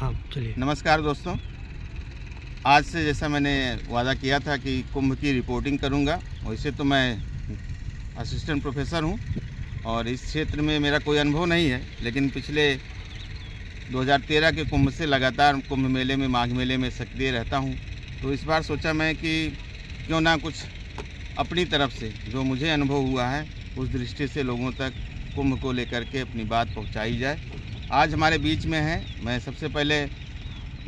हाँ चलिए। नमस्कार दोस्तों, आज से जैसा मैंने वादा किया था कि कुंभ की रिपोर्टिंग करूंगा, वैसे तो मैं असिस्टेंट प्रोफेसर हूं और इस क्षेत्र में मेरा कोई अनुभव नहीं है, लेकिन पिछले 2013 के कुंभ से लगातार कुंभ मेले में, माघ मेले में सक्रिय रहता हूं। तो इस बार सोचा मैं कि क्यों ना कुछ अपनी तरफ से जो मुझे अनुभव हुआ है उस दृष्टि से लोगों तक कुंभ को लेकर के अपनी बात पहुंचाई जाए। आज हमारे बीच में है, मैं सबसे पहले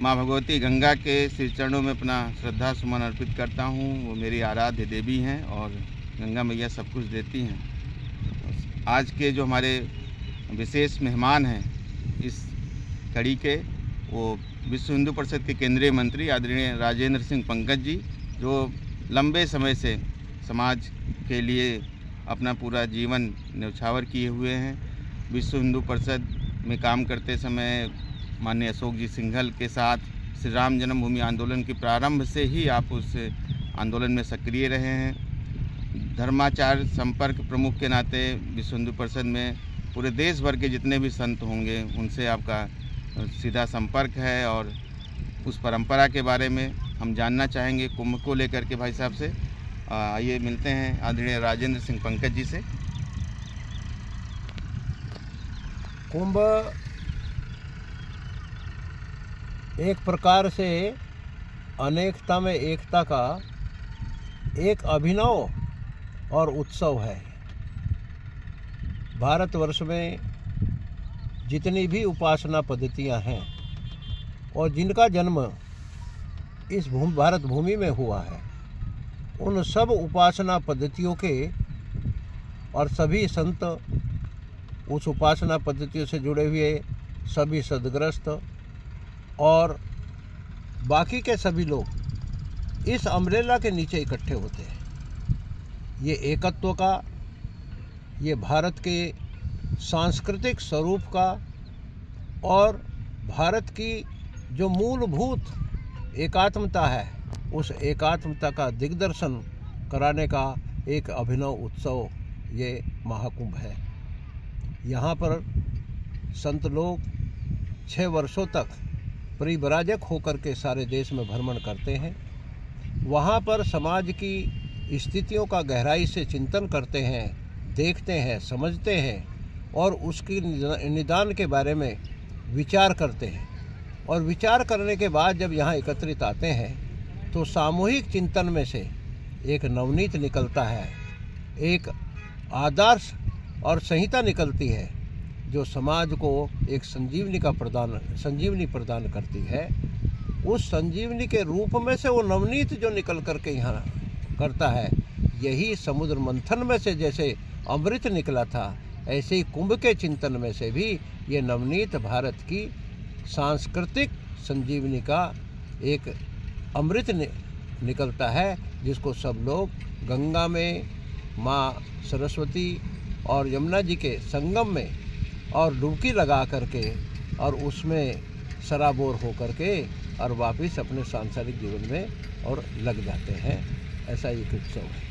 माँ भगवती गंगा के श्री चरणों में अपना श्रद्धा सुमन अर्पित करता हूँ। वो मेरी आराध्य देवी हैं और गंगा मैया सब कुछ देती हैं। आज के जो हमारे विशेष मेहमान हैं इस कड़ी के, वो विश्व हिंदू परिषद के केंद्रीय मंत्री आदरणीय राजेंद्र सिंह पंकज जी, जो लंबे समय से समाज के लिए अपना पूरा जीवन न्यौछावर किए हुए हैं। विश्व हिंदू परिषद में काम करते समय माननीय अशोक जी सिंघल के साथ श्री राम जन्मभूमि आंदोलन के प्रारंभ से ही आप उस आंदोलन में सक्रिय रहे हैं। धर्माचार संपर्क प्रमुख के नाते विश्व हिंदू परिषद में पूरे देश भर के जितने भी संत होंगे उनसे आपका सीधा संपर्क है और उस परंपरा के बारे में हम जानना चाहेंगे कुंभ को लेकर के भाई साहब से। आइए मिलते हैं आदरणीय राजेंद्र सिंह पंकज जी से। कुंभ एक प्रकार से अनेकता में एकता का एक अभिनव और उत्सव है। भारतवर्ष में जितनी भी उपासना पद्धतियां हैं और जिनका जन्म इस भारत भूमि में हुआ है, उन सब उपासना पद्धतियों के और सभी संत, उस उपासना पद्धतियों से जुड़े हुए सभी सदग्रस्त और बाकी के सभी लोग इस अम्ब्रेला के नीचे इकट्ठे होते हैं। ये एकत्व का, ये भारत के सांस्कृतिक स्वरूप का और भारत की जो मूलभूत एकात्मता है, उस एकात्मता का दिग्दर्शन कराने का एक अभिनव उत्सव ये महाकुंभ है। यहाँ पर संत लोग 6 वर्षों तक परिव्राजक होकर के सारे देश में भ्रमण करते हैं। वहाँ पर समाज की स्थितियों का गहराई से चिंतन करते हैं, देखते हैं, समझते हैं और उसकी निदान के बारे में विचार करते हैं। और विचार करने के बाद जब यहाँ एकत्रित आते हैं तो सामूहिक चिंतन में से एक नवनीत निकलता है, एक आदर्श और संहिता निकलती है जो समाज को एक संजीवनी प्रदान करती है। उस संजीवनी के रूप में से वो नवनीत जो निकल करके यहाँ करता है, यही समुद्र मंथन में से जैसे अमृत निकला था, ऐसे ही कुंभ के चिंतन में से भी ये नवनीत भारत की सांस्कृतिक संजीवनी का एक अमृत निकलता है, जिसको सब लोग गंगा में, माँ सरस्वती और यमुना जी के संगम में और डुबकी लगा करके और उसमें सराबोर हो करके और वापस अपने सांसारिक जीवन में और लग जाते हैं। ऐसा एक उत्सव है।